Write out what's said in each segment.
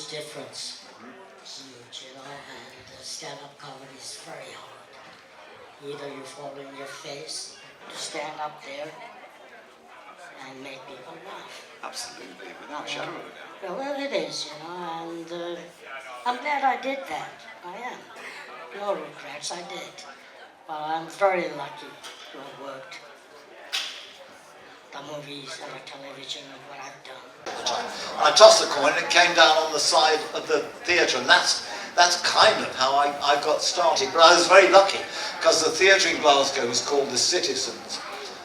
huge difference. Huge, you know, and stand-up comedy is very hard. Either you fall in your face to stand up there and make people laugh. Absolutely, without a shadow of a doubt. Yeah, well, it is, you know, and I'm glad I did that. I am. No regrets, I did. But I'm very lucky to have worked the movies and the television and what I've done. I tossed the coin and it came down on the side of the theatre, and that's kind of how I got started. But I was very lucky because the theatre in Glasgow was called the Citizens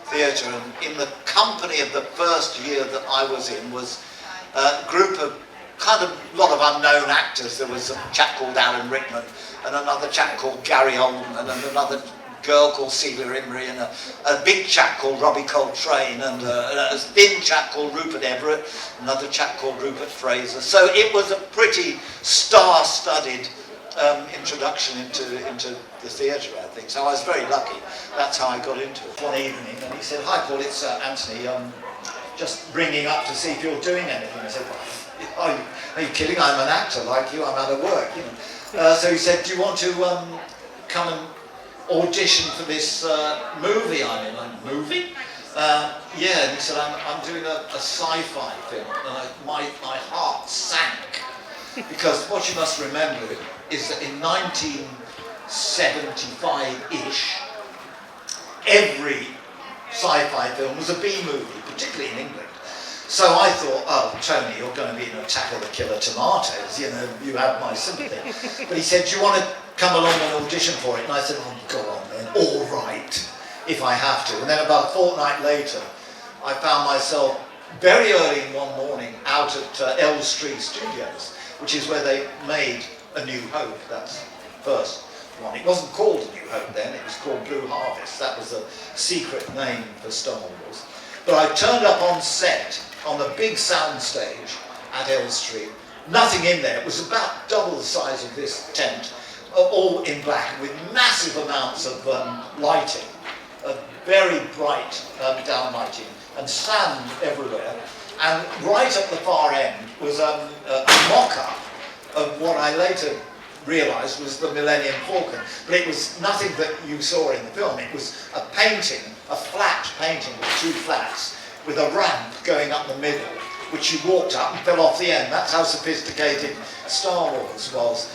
Theatre, and in the company of the first year that I was in was a group of kind of lot of unknown actors. There was a chap called Alan Rickman and another chap called Gary Oldman and another girl called Celia Imrie and a big chap called Robbie Coltrane and a thin chap called Rupert Everett, another chap called Rupert Fraser. So it was a pretty star-studded introduction into the theatre, I think. So I was very lucky. That's how I got into it. One evening, and he said, "Hi Paul, it's Anthony. Just ringing up to see if you're doing anything." I said, "Are you kidding? I'm an actor like you. I'm out of work." You know. So he said, "Do you want to come and audition for this movie I'm in?" Movie? Yeah, and he said, I'm doing a sci-fi film. And my heart sank. Because what you must remember is that in 1975-ish, every sci-fi film was a B-movie, particularly in England. So I thought, oh, Tony, you're going to be in Attack of the Killer Tomatoes, you know, you have my sympathy. But he said, "Do you want to come along and audition for it?" And I said, "Oh, go on then, all right, if I have to." And then about a fortnight later, I found myself very early in one morning out at Elstree Studios, which is where they made A New Hope, that's the first one. It wasn't called A New Hope then, it was called Blue Harvest. That was a secret name for Star Wars. But I turned up on set on the big sound stage at Elstree. Nothing in there. It was about double the size of this tent, all in black, with massive amounts of lighting, very bright downlighting, and sand everywhere. And right at the far end was a mock-up of what I later realised was the Millennium Falcon. But it was nothing that you saw in the film. It was a painting, a flat painting with two flats, with a ramp going up the middle, which you walked up and fell off the end. That's how sophisticated Star Wars was.